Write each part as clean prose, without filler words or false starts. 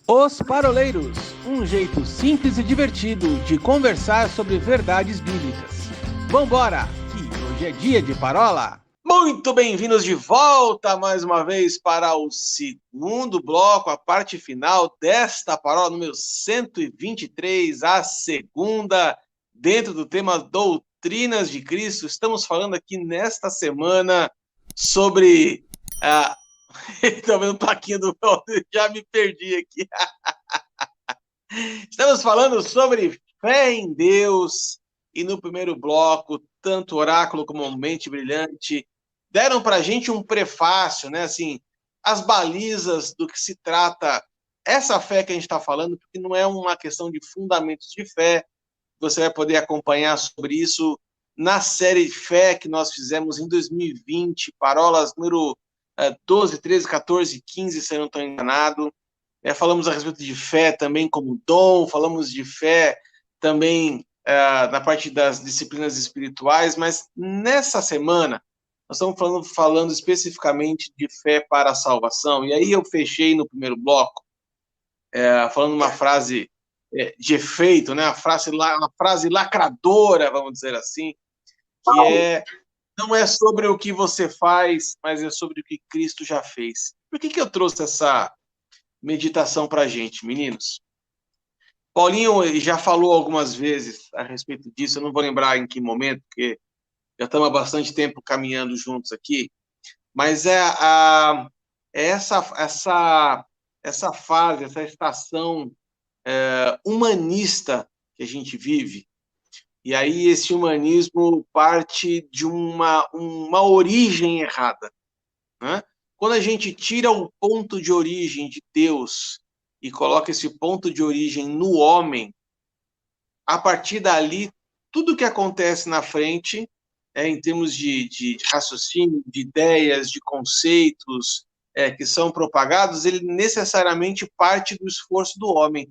Os Paroleiros, um jeito simples e divertido de conversar sobre verdades bíblicas. Vambora, que hoje é dia de parola! Muito bem-vindos de volta mais uma vez para o segundo bloco, a parte final desta parola número 123, a segunda, dentro do tema Doutrinas de Cristo. Estamos falando aqui nesta semana sobre... Estou vendo plaquinha do... Já me perdi aqui. Estamos falando sobre fé em Deus, e no primeiro bloco, tanto Oráculo como Mente Brilhante deram para a gente um prefácio, né? Assim, as balizas do que se trata essa fé que a gente está falando, porque não é uma questão de fundamentos de fé. Você vai poder acompanhar sobre isso na série de fé que nós fizemos em 2020, parolas número 12, 13, 14, 15, se eu não estou enganado. Falamos a respeito de fé também como dom, falamos de fé também na parte das disciplinas espirituais, mas nessa semana nós estamos falando especificamente de fé para a salvação. E aí eu fechei no primeiro bloco falando uma frase de efeito, né? Uma frase lacradora, vamos dizer assim, que não é sobre o que você faz, mas é sobre o que Cristo já fez. Por que eu trouxe essa meditação para a gente, meninos? Paulinho já falou algumas vezes a respeito disso, eu não vou lembrar em que momento, porque já estamos há bastante tempo caminhando juntos aqui, mas essa fase, essa estação humanista que a gente vive, e aí esse humanismo parte de uma origem errada, né? Quando a gente tira o ponto de origem de Deus e coloca esse ponto de origem no homem, a partir dali, tudo que acontece na frente, em termos de raciocínio, de ideias, de conceitos que são propagados, ele necessariamente parte do esforço do homem.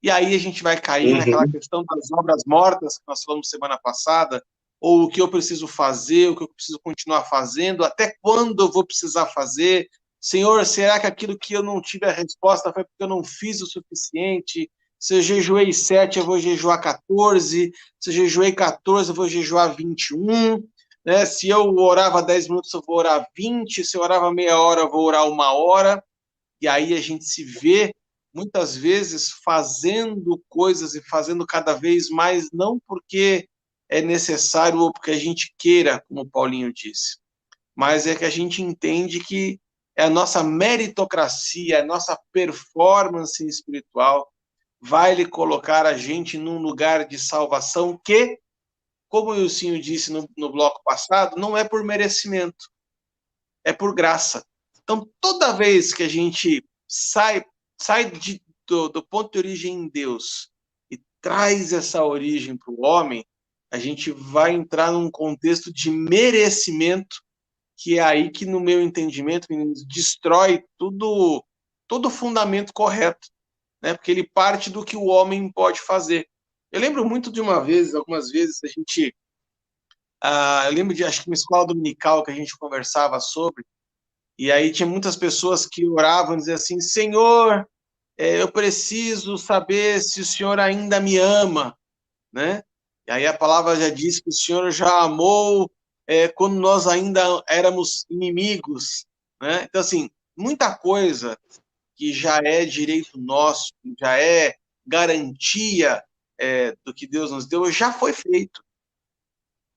E aí a gente vai cair naquela questão das obras mortas que nós falamos semana passada, ou o que eu preciso fazer, o que eu preciso continuar fazendo, até quando eu vou precisar fazer. Senhor, será que aquilo que eu não tive a resposta foi porque eu não fiz o suficiente? Se eu jejuei 7, eu vou jejuar 14. Se eu jejuei 14, eu vou jejuar 21. Né? Se eu orava 10 minutos, eu vou orar 20. Se eu orava meia hora, eu vou orar 1 hora. E aí a gente se vê, muitas vezes, fazendo coisas e fazendo cada vez mais, não porque é necessário ou porque a gente queira, como o Paulinho disse, mas é que a gente entende que é a nossa meritocracia, a nossa performance espiritual vai lhe colocar a gente num lugar de salvação que, como o Ilcinho disse no bloco passado, não é por merecimento, é por graça. Então, toda vez que a gente sai do ponto de origem em Deus e traz essa origem para o homem, a gente vai entrar num contexto de merecimento, que é aí que, no meu entendimento, meninos, destrói todo o fundamento correto, né? Porque ele parte do que o homem pode fazer. Eu lembro muito de algumas vezes, a gente... eu lembro de, acho que uma escola dominical que a gente conversava sobre, e aí tinha muitas pessoas que oravam e diziam assim: Senhor, eu preciso saber se o Senhor ainda me ama, né? E aí a palavra já diz que o Senhor já amou quando nós ainda éramos inimigos, né? Então, assim, muita coisa que já é direito nosso, que já é garantia do que Deus nos deu, já foi feito.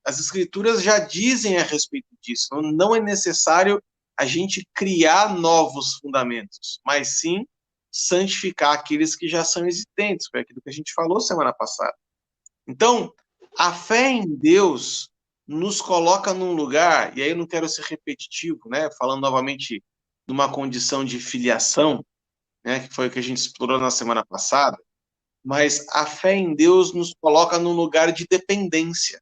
As Escrituras já dizem a respeito disso. Não é necessário a gente criar novos fundamentos, mas sim santificar aqueles que já são existentes. Foi aquilo que a gente falou semana passada. Então, a fé em Deus nos coloca num lugar, e aí eu não quero ser repetitivo, né? Falando novamente numa condição de filiação, né? Que foi o que a gente explorou na semana passada, mas a fé em Deus nos coloca num lugar de dependência.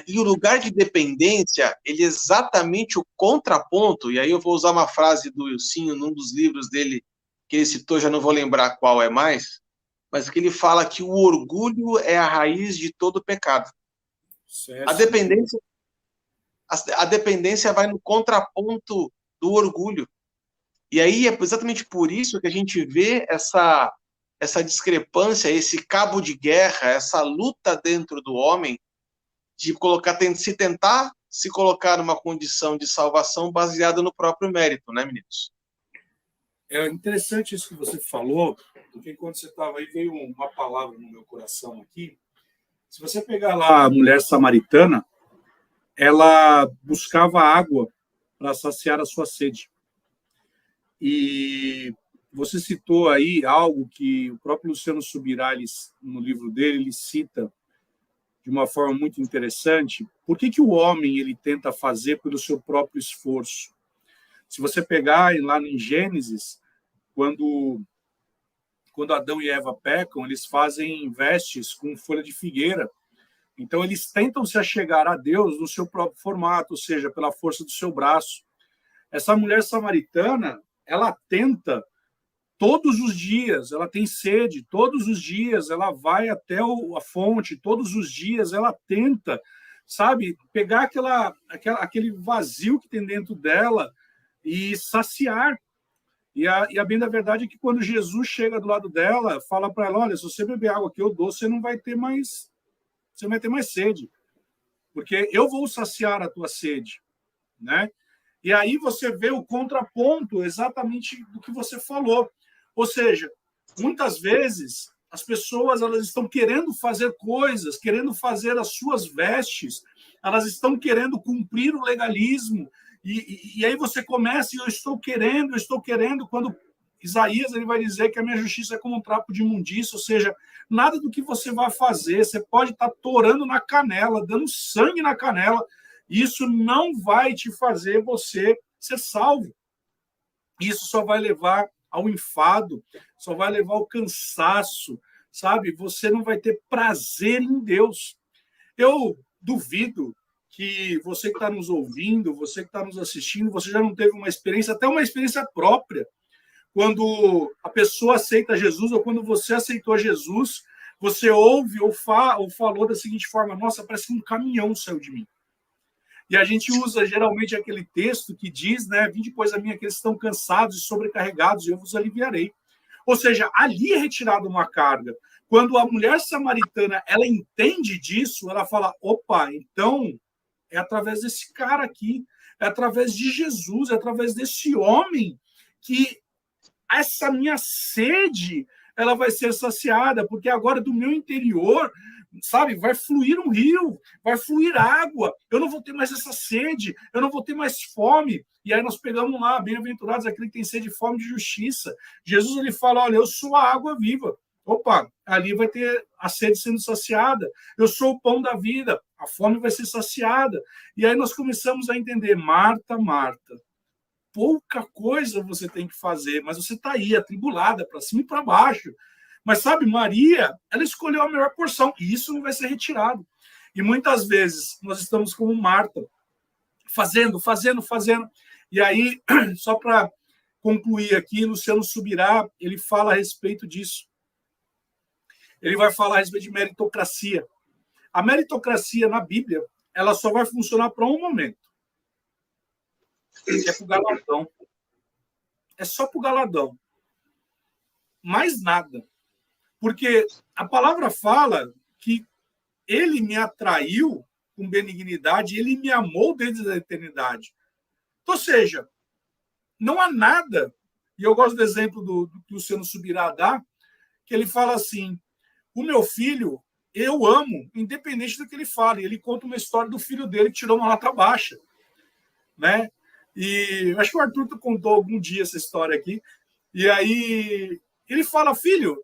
E o lugar de dependência, ele é exatamente o contraponto, e aí eu vou usar uma frase do Ilcinho, num dos livros dele, que ele citou, já não vou lembrar qual é mais, mas que ele fala que o orgulho é a raiz de todo pecado. A dependência, a dependência vai no contraponto do orgulho. E aí é exatamente por isso que a gente vê essa discrepância, esse cabo de guerra, essa luta dentro do homem de tentar se colocar numa condição de salvação baseada no próprio mérito, né, meninos? É interessante isso que você falou, porque enquanto você estava aí, veio uma palavra no meu coração aqui. Se você pegar lá a mulher samaritana, ela buscava água para saciar a sua sede. E você citou aí algo que o próprio Luciano Subirá, no livro dele, ele cita de uma forma muito interessante. Por que o homem ele tenta fazer pelo seu próprio esforço? Se você pegar lá em Gênesis, quando Adão e Eva pecam, eles fazem vestes com folha de figueira. Então, eles tentam se achegar a Deus no seu próprio formato, ou seja, pela força do seu braço. Essa mulher samaritana, ela tenta todos os dias, ela tem sede, todos os dias ela vai até a fonte, todos os dias ela tenta, sabe, pegar aquele vazio que tem dentro dela e saciar. E a bem da verdade é que quando Jesus chega do lado dela, fala para ela, olha, se você beber água que eu dou, você não vai ter mais sede, porque eu vou saciar a tua sede, né? E aí você vê o contraponto exatamente do que você falou. Ou seja, muitas vezes as pessoas elas estão querendo fazer coisas, querendo fazer as suas vestes, elas estão querendo cumprir o legalismo. E aí você começa, e eu estou querendo, quando Isaías ele vai dizer que a minha justiça é como um trapo de imundícia, ou seja, nada do que você vai fazer, você pode estar torando na canela, dando sangue na canela, isso não vai te fazer você ser salvo. Isso só vai levar ao enfado, só vai levar ao cansaço, sabe? Você não vai ter prazer em Deus. Eu duvido que você que está nos ouvindo, você que está nos assistindo, você já não teve uma experiência, até uma experiência própria, quando a pessoa aceita Jesus ou quando você aceitou Jesus, você ouve ou falou da seguinte forma, nossa, parece que um caminhão saiu de mim. E a gente usa geralmente aquele texto que diz, né, vinde depois a mim aqueles que estão cansados e sobrecarregados, e eu vos aliviarei. Ou seja, ali é retirada uma carga. Quando a mulher samaritana ela entende disso, ela fala, opa, então é através desse cara aqui, é através de Jesus, é através desse homem que essa minha sede ela vai ser saciada, porque agora do meu interior, sabe, vai fluir um rio, vai fluir água, eu não vou ter mais essa sede, eu não vou ter mais fome. E aí nós pegamos lá, bem-aventurados aquele que tem sede e fome de justiça. Jesus ele fala, olha, eu sou a água viva. Opa, ali vai ter a sede sendo saciada. Eu sou o pão da vida, a fome vai ser saciada. E aí nós começamos a entender, Marta, Marta, pouca coisa você tem que fazer, mas você está aí, atribulada, para cima e para baixo. Mas, sabe, Maria, ela escolheu a melhor porção, e isso não vai ser retirado. E muitas vezes nós estamos como Marta, fazendo. E aí, só para concluir aqui, Luciano Subirá, ele fala a respeito disso. Ele vai falar a respeito de meritocracia. A meritocracia na Bíblia, ela só vai funcionar para um momento. É para o galardão. É só para o galardão. Mais nada. Porque a palavra fala que ele me atraiu com benignidade, ele me amou desde a eternidade. Ou seja, não há nada, e eu gosto do exemplo do que o Luciano Subirá dá, que ele fala assim, o meu filho, eu amo, independente do que ele fala. E ele conta uma história do filho dele que tirou uma nota baixa. Né? E acho que o Arthur contou algum dia essa história aqui. E aí ele fala, filho,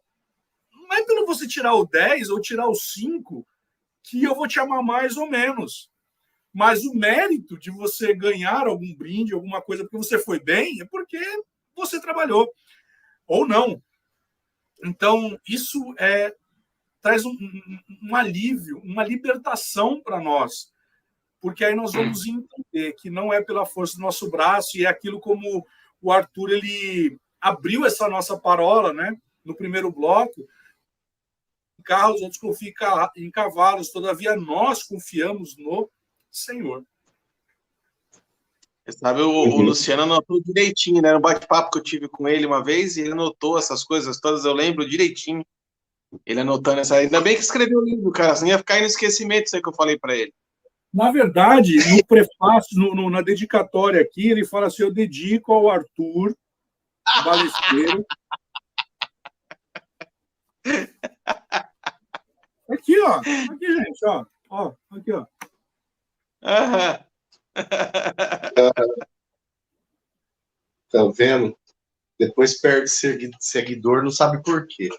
não é pelo você tirar o 10 ou tirar o 5 que eu vou te amar mais ou menos. Mas o mérito de você ganhar algum brinde, alguma coisa, porque você foi bem, é porque você trabalhou. Ou não. Então, isso traz um alívio, uma libertação para nós. Porque aí nós vamos entender que não é pela força do nosso braço, e é aquilo como o Arthur ele abriu essa nossa parola, né, no primeiro bloco, em carros, outros confiam em cavalos, todavia nós confiamos no Senhor. Sabe, o Luciano anotou direitinho, né? No bate-papo que eu tive com ele uma vez, e ele anotou essas coisas todas, eu lembro direitinho. Ele anotando essa. Ainda bem que escreveu o livro, cara, senão ia ficar aí no esquecimento isso aí que eu falei para ele. Na verdade, no prefácio, na dedicatória aqui, ele fala assim: eu dedico ao Arthur Balesteiro. Aqui, ó. Aqui, gente, ó. Ó, aqui, ó. Tá vendo? Depois perde seguidor, não sabe por quê.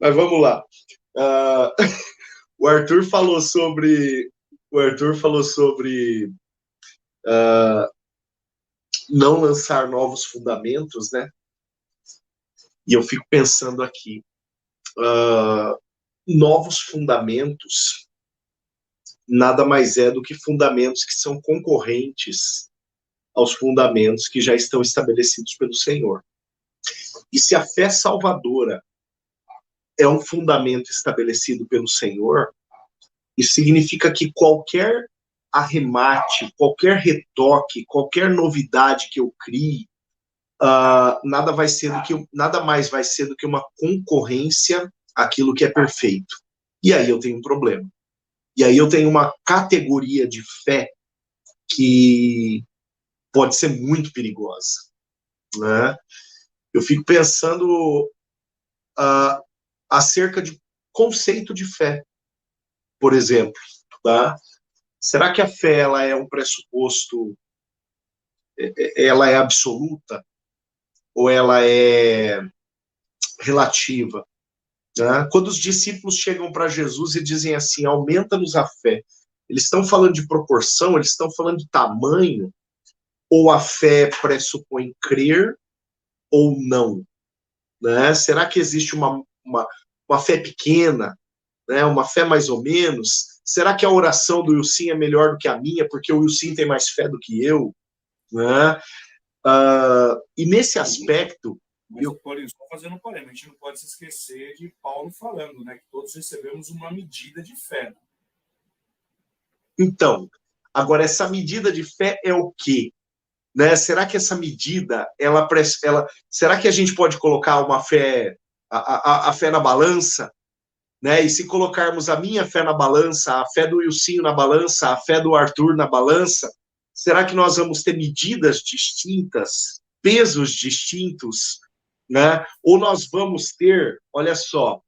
Mas vamos lá. O Arthur falou sobre não lançar novos fundamentos, né? E eu fico pensando aqui, novos fundamentos nada mais é do que fundamentos que são concorrentes aos fundamentos que já estão estabelecidos pelo Senhor. E se a fé salvadora é um fundamento estabelecido pelo Senhor, isso significa que qualquer arremate, qualquer retoque, qualquer novidade que eu crie, nada mais vai ser do que uma concorrência àquilo que é perfeito. E aí eu tenho um problema. E aí eu tenho uma categoria de fé que pode ser muito perigosa, né? Eu fico pensando acerca de conceito de fé, por exemplo, tá? Será que a fé ela é um pressuposto, ela é absoluta ou ela é relativa? Né? Quando os discípulos chegam para Jesus e dizem assim, aumenta-nos a fé, eles estão falando de proporção, eles estão falando de tamanho, ou a fé pressupõe crer ou não? Né? Será que existe uma fé pequena, né? Uma fé mais ou menos? Será que a oração do Wilson é melhor do que a minha, porque o Wilson tem mais fé do que eu? Né? E nesse aspecto... Mas só fazendo um parênteses, a gente não pode se esquecer de Paulo falando, né, que todos recebemos uma medida de fé. Então, agora essa medida de fé é o quê? Né? Será que essa medida, será que a gente pode colocar uma fé, a fé na balança? Né? E se colocarmos a minha fé na balança, a fé do Wilson na balança, a fé do Arthur na balança, será que nós vamos ter medidas distintas, pesos distintos? Né? Ou nós vamos ter, olha só,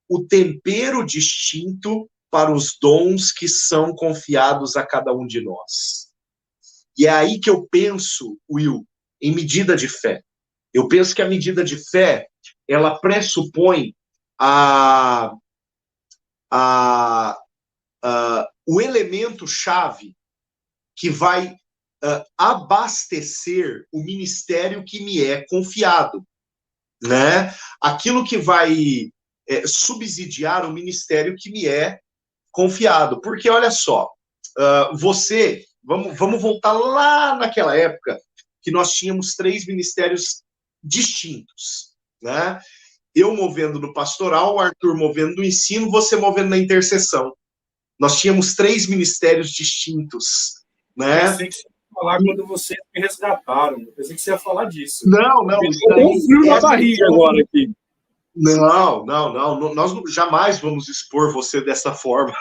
o tempero distinto para os dons que são confiados a cada um de nós. E é aí que eu penso, Will, em medida de fé. Eu penso que a medida de fé, ela pressupõe o elemento-chave que vai abastecer o ministério que me é confiado. Né? Aquilo que vai subsidiar o ministério que me é confiado. Porque, olha só, vamos voltar lá naquela época que nós tínhamos 3 ministérios distintos, né? Eu movendo no pastoral, o Arthur movendo no ensino, você movendo na intercessão. Nós tínhamos 3 ministérios distintos, né? Eu sei que você ia falar quando vocês me resgataram. Eu pensei que você ia falar disso. Não. Um frio na barriga agora aqui. Não. Nós jamais vamos expor você dessa forma.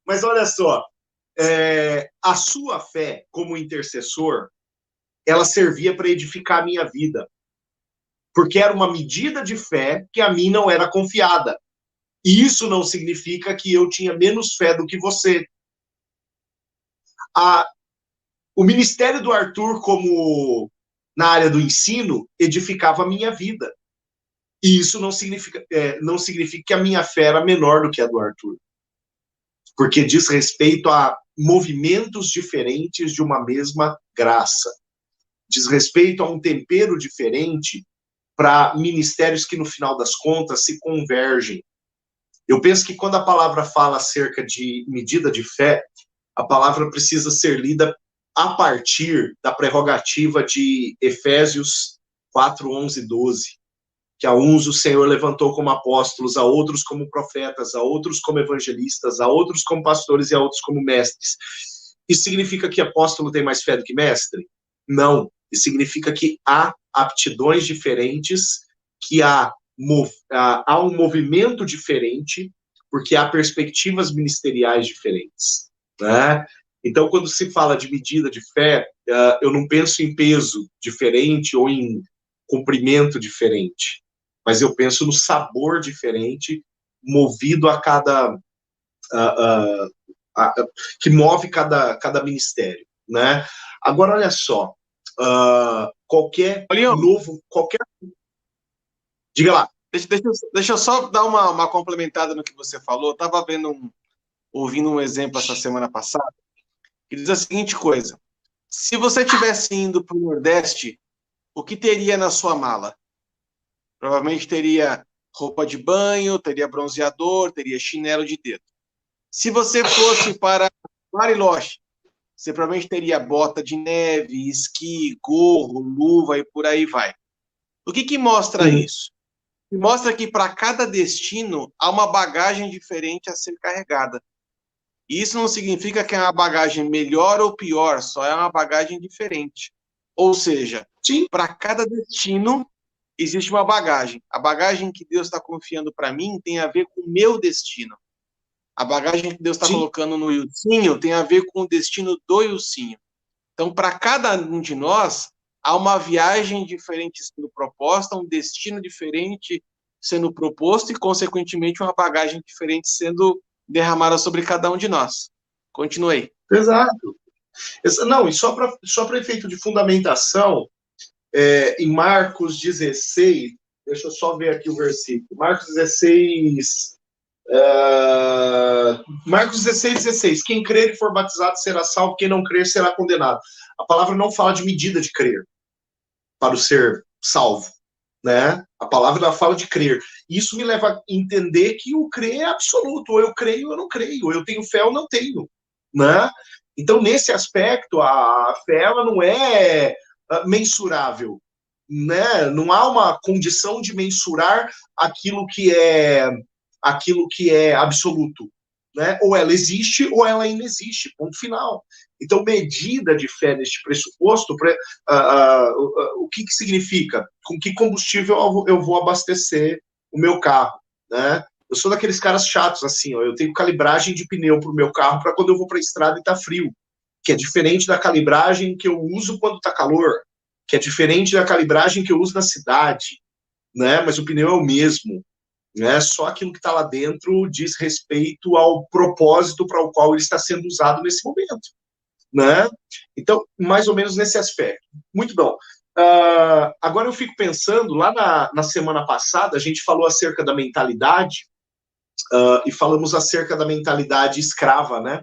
Mas olha só, a sua fé como intercessor, ela servia para edificar a minha vida. Porque era uma medida de fé que a mim não era confiada. E isso não significa que eu tinha menos fé do que você. O ministério do Arthur, como na área do ensino, edificava a minha vida. E isso não significa que a minha fé era menor do que a do Arthur. Porque diz respeito a movimentos diferentes de uma mesma graça. Diz respeito a um tempero diferente para ministérios que, no final das contas, se convergem. Eu penso que quando a palavra fala acerca de medida de fé, a palavra precisa ser lida a partir da prerrogativa de Efésios 4, 11 e 12. que a uns o Senhor levantou como apóstolos, a outros como profetas, a outros como evangelistas, a outros como pastores e a outros como mestres. Isso significa que apóstolo tem mais fé do que mestre? Não. Isso significa que há aptidões diferentes, que há um movimento diferente, porque há perspectivas ministeriais diferentes, né? Então, quando se fala de medida de fé, eu não penso em peso diferente ou em comprimento diferente, mas eu penso no sabor diferente, movido a cada... que move cada ministério, né? Agora, olha só, qualquer novo... Diga lá. Deixa eu só dar uma complementada no que você falou. Eu estava ouvindo um exemplo essa semana passada, que diz a seguinte coisa: se você estivesse indo para o Nordeste, o que teria na sua mala? Provavelmente teria roupa de banho, teria bronzeador, teria chinelo de dedo. Se você fosse para Bariloche, você provavelmente teria bota de neve, esqui, gorro, luva e por aí vai. O que mostra isso? Mostra que para cada destino há uma bagagem diferente a ser carregada. E isso não significa que é uma bagagem melhor ou pior, só é uma bagagem diferente. Ou seja, para cada destino existe uma bagagem. A bagagem que Deus está confiando para mim tem a ver com o meu destino. A bagagem que Deus está colocando no Ilcinho tem a ver com o destino do Ilcinho. Então, para cada um de nós, há uma viagem diferente sendo proposta, um destino diferente sendo proposto e, consequentemente, uma bagagem diferente sendo derramada sobre cada um de nós. Continuei. Exato. Não, e só para efeito de fundamentação, em Marcos 16, deixa eu só ver aqui o versículo, Marcos 16, 16, quem crer e for batizado será salvo, quem não crer será condenado. A palavra não fala de medida de crer para o ser salvo, né? A palavra fala de crer. Isso me leva a entender que o crer é absoluto, ou eu creio ou eu não creio, ou eu tenho fé ou não tenho, né? Então, nesse aspecto, a fé ela não é mensurável, né? Não há uma condição de mensurar aquilo que é absoluto, né? Ou ela existe ou ela ainda existe, ponto final. Então, medida de fé neste pressuposto, o que significa? Com que combustível eu vou abastecer o meu carro, né? Eu sou daqueles caras chatos, assim, ó, eu tenho calibragem de pneu para o meu carro para quando eu vou para a estrada e está frio, que é diferente da calibragem que eu uso quando está calor, que é diferente da calibragem que eu uso na cidade, né? Mas o pneu é o mesmo, né? Só aquilo que está lá dentro diz respeito ao propósito para o qual ele está sendo usado nesse momento, né? Então, mais ou menos nesse aspecto. Muito bom. Agora eu fico pensando, lá na semana passada, a gente falou acerca da mentalidade, e falamos acerca da mentalidade escrava, né?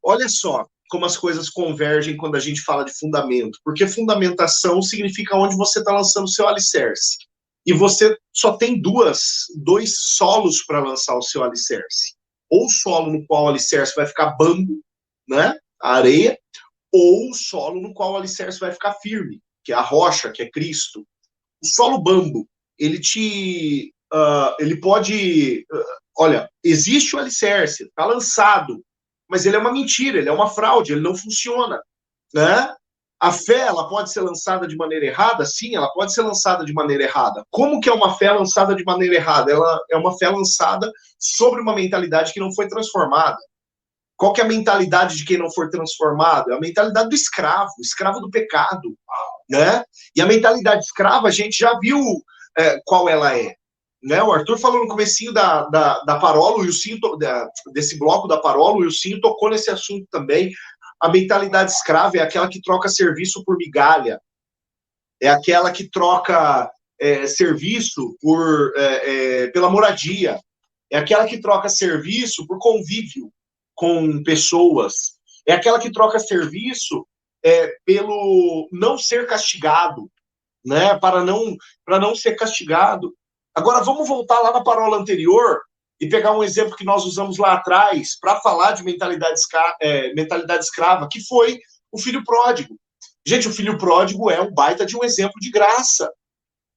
Olha só como as coisas convergem quando a gente fala de fundamento, porque fundamentação significa onde você está lançando o seu alicerce, e você só tem dois solos para lançar o seu alicerce, ou o solo no qual o alicerce vai ficar bambo, né, a areia, ou o solo no qual o alicerce vai ficar firme, que é a rocha, que é Cristo. O solo bambo, ele pode... olha, existe o alicerce, está lançado, mas ele é uma mentira, ele é uma fraude, ele não funciona, né? A fé, ela pode ser lançada de maneira errada? Sim, ela pode ser lançada de maneira errada. Como que é uma fé lançada de maneira errada? Ela é uma fé lançada sobre uma mentalidade que não foi transformada. Qual que é a mentalidade de quem não for transformado? É a mentalidade do escravo do pecado, né? E a mentalidade escrava, a gente já viu qual ela é. Né? O Arthur falou no comecinho da Parola, o Ilcinho, desse bloco da Parola, o Ilcinho tocou nesse assunto também. A mentalidade escrava é aquela que troca serviço por migalha, é aquela que troca serviço pela moradia, é aquela que troca serviço por convívio com pessoas, é aquela que troca serviço pelo não ser castigado, né? Para não ser castigado. Agora, vamos voltar lá na parola anterior e pegar um exemplo que nós usamos lá atrás para falar de mentalidade escrava, que foi o filho pródigo. Gente, o filho pródigo é um baita de um exemplo de graça.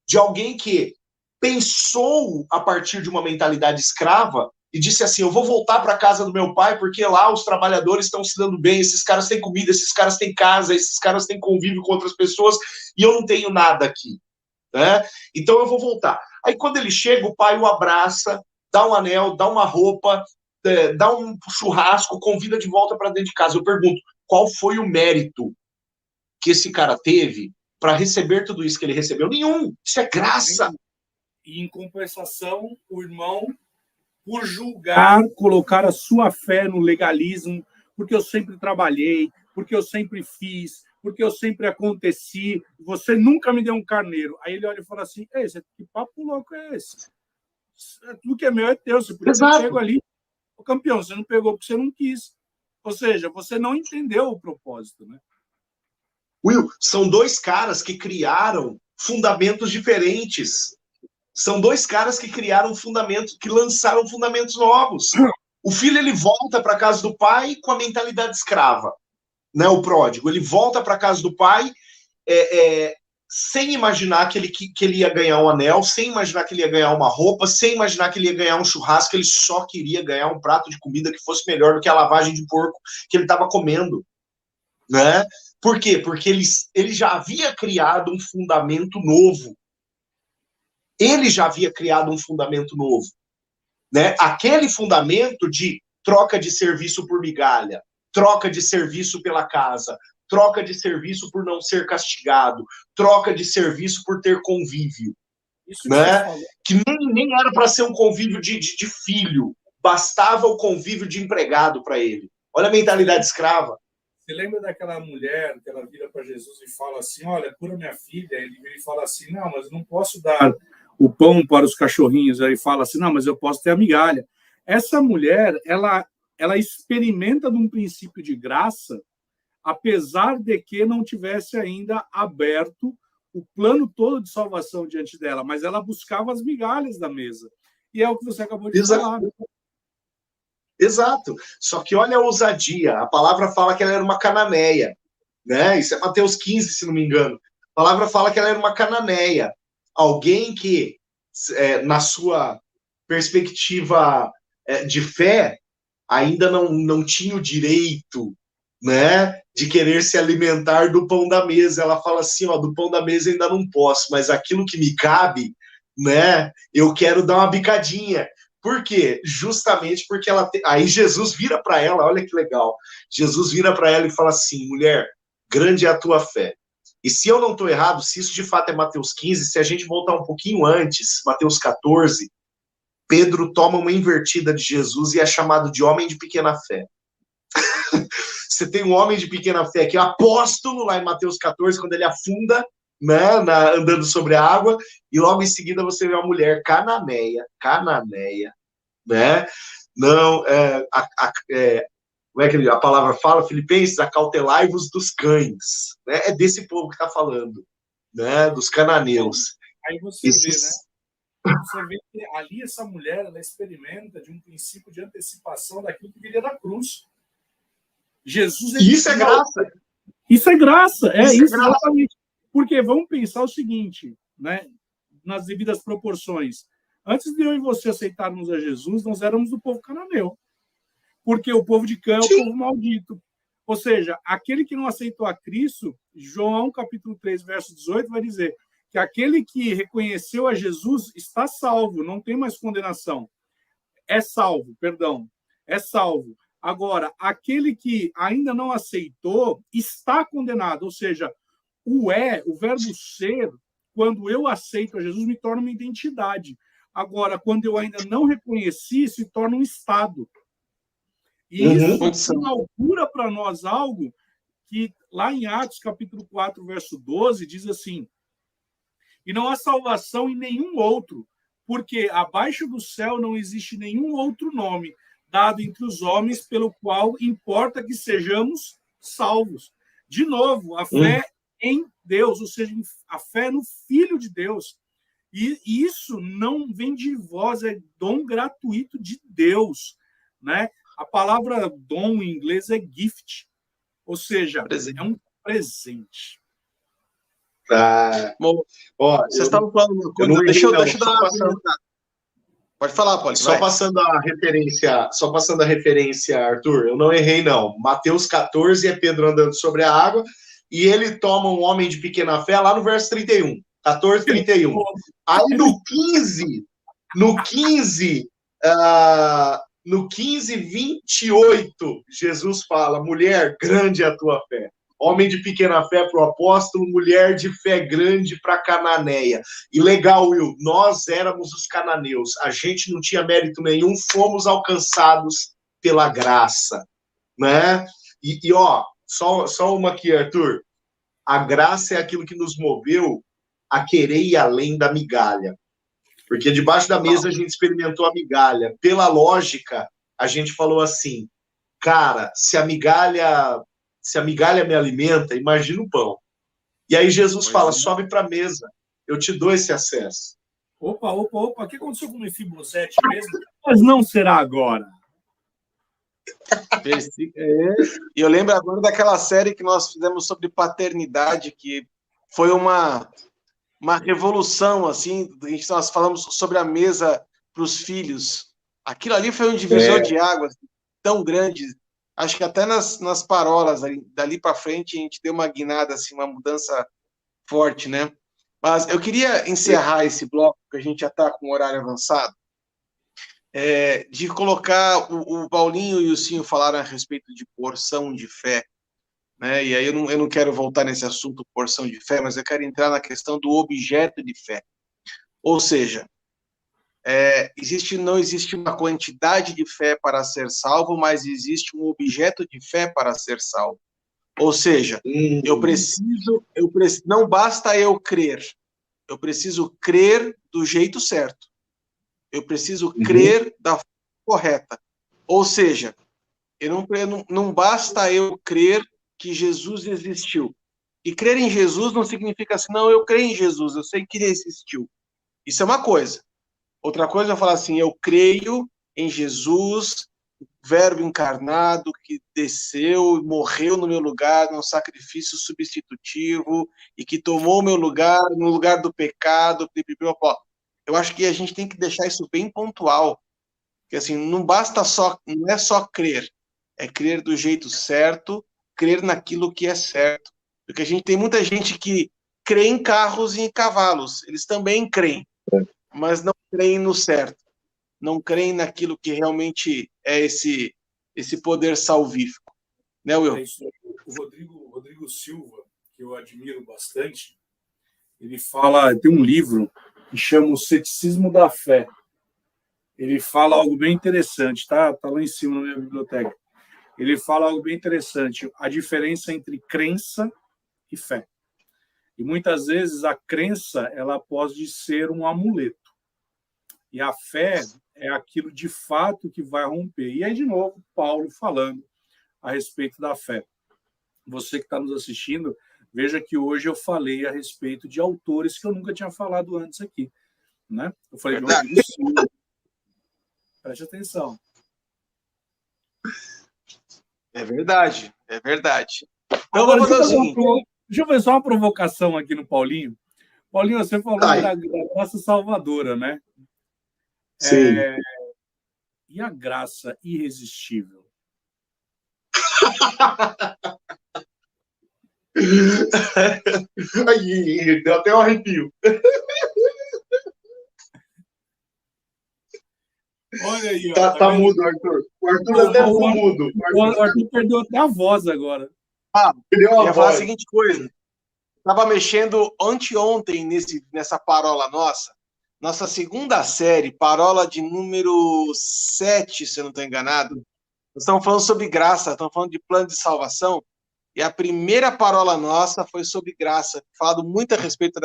de alguém que pensou a partir de uma mentalidade escrava e disse assim, eu vou voltar para a casa do meu pai porque lá os trabalhadores estão se dando bem, esses caras têm comida, esses caras têm casa, esses caras têm convívio com outras pessoas e eu não tenho nada aqui, né? Então eu vou voltar. Aí quando ele chega, o pai o abraça, dá um anel, dá uma roupa, dá um churrasco, convida de volta para dentro de casa. Eu pergunto, qual foi o mérito que esse cara teve para receber tudo isso que ele recebeu? Nenhum. Isso é graça. E, em compensação, o irmão, por julgar, colocar a sua fé no legalismo, porque eu sempre trabalhei, porque eu sempre fiz, porque eu sempre aconteci, você nunca me deu um carneiro. Aí ele olha e fala assim, ei, que papo louco é esse? Tudo que é meu é teu, você podia ter pego ali. O campeão, você não pegou porque você não quis. Ou seja, você não entendeu o propósito, né? Will, são dois caras que criaram fundamentos diferentes. São dois caras que criaram fundamentos, que lançaram fundamentos novos. O filho, ele volta para a casa do pai com a mentalidade escrava, né? O pródigo, ele volta para a casa do pai sem imaginar que ele ia ganhar um anel, sem imaginar que ele ia ganhar uma roupa, sem imaginar que ele ia ganhar um churrasco, ele só queria ganhar um prato de comida que fosse melhor do que a lavagem de porco que ele estava comendo, né? Por quê? Porque ele já havia criado um fundamento novo. Ele já havia criado um fundamento novo, né? Aquele fundamento de troca de serviço por migalha, troca de serviço pela casa, troca de serviço por não ser castigado, troca de serviço por ter convívio, Isso né? Que nem era para ser um convívio de filho, bastava o convívio de empregado para ele. Olha a mentalidade escrava. Você lembra daquela mulher que ela vira para Jesus e fala assim, olha, cura minha filha? Ele vira e fala assim, não, mas eu não posso dar o pão para os cachorrinhos. Aí fala assim, não, mas eu posso ter a migalha. Essa mulher, ela experimenta de um princípio de graça, apesar de que não tivesse ainda aberto o plano todo de salvação diante dela, mas ela buscava as migalhas da mesa. E é o que você acabou de falar. Exato. Só que olha a ousadia. A palavra fala que ela era uma cananeia, né? Isso é Mateus 15, se não me engano. A palavra fala que ela era uma cananeia. Alguém que, na sua perspectiva de fé, ainda não tinha o direito, né, de querer se alimentar do pão da mesa. Ela fala assim, ó, do pão da mesa ainda não posso, mas aquilo que me cabe, né, eu quero dar uma bicadinha. Por quê? Justamente porque aí Jesus vira para ela, olha que legal. Jesus vira para ela e fala assim, mulher, grande é a tua fé. E se eu não estou errado, se isso de fato é Mateus 15, se a gente voltar um pouquinho antes, Mateus 14, Pedro toma uma invertida de Jesus e é chamado de homem de pequena fé. Você tem um homem de pequena fé que é apóstolo, lá em Mateus 14, quando ele afunda, né, andando sobre a água, e logo em seguida você vê uma mulher cananeia, né? Não, como é que a palavra fala? Filipenses, acautelai-vos dos cães. Né? É desse povo que está falando, né? Dos cananeus. Aí você vê, né? Você vê que ali essa mulher, ela experimenta de um princípio de antecipação daquilo que viria da cruz. Jesus... Isso é graça. Isso é graça. Isso exatamente. Porque vamos pensar o seguinte, né? Nas devidas proporções. Antes de eu e você aceitarmos a Jesus, nós éramos do povo cananeu. Porque o povo de Cã é o povo maldito. Ou seja, aquele que não aceitou a Cristo, João capítulo 3, verso 18, vai dizer que aquele que reconheceu a Jesus está salvo, não tem mais condenação. É salvo, perdão. É salvo. Agora, aquele que ainda não aceitou está condenado. Ou seja, o verbo ser, quando eu aceito a Jesus, me torna uma identidade. Agora, quando eu ainda não reconheci, se torna um estado. E isso inaugura para nós algo que, lá em Atos, capítulo 4, verso 12, diz assim, e não há salvação em nenhum outro, porque abaixo do céu não existe nenhum outro nome dado entre os homens pelo qual importa que sejamos salvos. De novo, a fé em Deus, ou seja, a fé no Filho de Deus. E isso não vem de vós, é dom gratuito de Deus, né? A palavra dom em inglês é gift, ou seja, é um presente. Bom, Ó, vocês estavam falando uma eu coisa, não errei, não. deixa eu dar uma pergunta. Pode falar, Paulo. Só passando a referência, Arthur, eu não errei, não. Mateus 14 é Pedro andando sobre a água e ele toma um homem de pequena fé lá no verso 31. 14, 31. Aí no 15, 28, Jesus fala: mulher, grande é a tua fé. Homem de pequena fé para o apóstolo, mulher de fé grande para a cananeia. E legal, Will, nós éramos os cananeus, a gente não tinha mérito nenhum, fomos alcançados pela graça, né? E ó, só uma aqui, Arthur. A graça é aquilo que nos moveu a querer ir além da migalha. Porque debaixo da mesa a gente experimentou a migalha. Pela lógica, a gente falou assim, cara, se a migalha me alimenta, imagina o pão. E aí Jesus fala, sobe para a mesa, eu te dou esse acesso. Opa, o que aconteceu com o Mefibosete mesmo? Mas não será agora. E eu lembro agora daquela série que nós fizemos sobre paternidade, que foi uma revolução, assim, nós falamos sobre a mesa para os filhos. Aquilo ali foi um divisor de águas tão grande. Acho que até nas parolas, dali para frente, a gente deu uma guinada, assim, uma mudança forte, né? Mas eu queria encerrar esse bloco, que a gente já está com o horário avançado, de colocar, o Paulinho e o Cinho falaram a respeito de porção de fé, né? E aí eu não quero voltar nesse assunto, porção de fé, mas eu quero entrar na questão do objeto de fé. Ou seja, não existe uma quantidade de fé para ser salvo, mas existe um objeto de fé para ser salvo. Ou seja, não basta eu crer, eu preciso crer do jeito certo. Eu preciso crer da forma correta. Ou seja, não basta eu crer que Jesus existiu. E crer em Jesus não significa assim, não, eu creio em Jesus, eu sei que ele existiu. Isso é uma coisa. Outra coisa é falar assim, eu creio em Jesus, verbo encarnado, que desceu e morreu no meu lugar, num sacrifício substitutivo, e que tomou o meu lugar, no lugar do pecado. Eu acho que a gente tem que deixar isso bem pontual. Porque assim, não é só crer, é crer do jeito certo, crer naquilo que é certo. Porque a gente tem muita gente que crê em carros e em cavalos, eles também creem, mas não creem no certo, não creem naquilo que realmente é esse poder salvífico. Né, Will? É isso. O Rodrigo Silva, que eu admiro bastante, ele tem um livro que chama O Ceticismo da Fé. Ele fala algo bem interessante, tá lá em cima na minha biblioteca. Ele fala algo bem interessante, a diferença entre crença e fé. E muitas vezes a crença, ela pode ser um amuleto. E a fé é aquilo de fato que vai romper. E aí, de novo, Paulo falando a respeito da fé. Você que está nos assistindo, veja que hoje eu falei a respeito de autores que eu nunca tinha falado antes aqui. Né? Eu falei de Rodrigo Silva. Preste atenção. É verdade, é verdade. Então, agora, vamos fazer o seguinte. Deixa eu ver só uma provocação aqui no Paulinho. Paulinho, você falou da graça salvadora, né? Sim. E a graça irresistível? Aí, deu até um arrepio. Olha aí, ó. Tá mudo, Arthur. O Arthur até ficou mudo. O Arthur perdeu até a voz agora. Eu ia falar a seguinte coisa. Estava mexendo anteontem nessa parola nossa segunda série, parola de número 7, se eu não estou enganado. Nós estamos falando sobre graça, estamos falando de plano de salvação, e a primeira parola nossa foi sobre graça, falado muito a respeito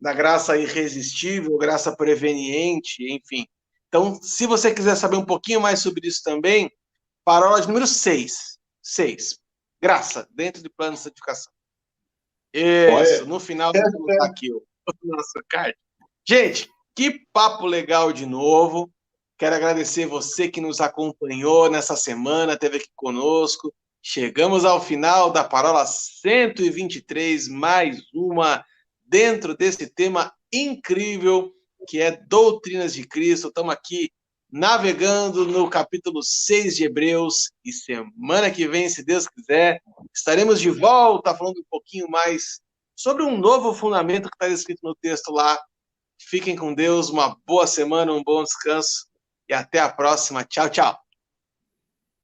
da graça irresistível, graça preveniente, enfim. Então, se você quiser saber um pouquinho mais sobre isso também, parola de número 6. Graça, dentro de plano de santificação. Isso, no final eu vou colocar aqui o nosso card. Gente, que papo legal de novo. Quero agradecer você que nos acompanhou nessa semana, esteve aqui conosco. Chegamos ao final da Parola 123, mais uma dentro desse tema incrível que é Doutrinas de Cristo. Estamos aqui navegando no capítulo 6 de Hebreus e semana que vem, se Deus quiser, estaremos de volta falando um pouquinho mais sobre um novo fundamento que está escrito no texto lá. Fiquem com Deus, uma boa semana, um bom descanso e até a próxima. Tchau, tchau.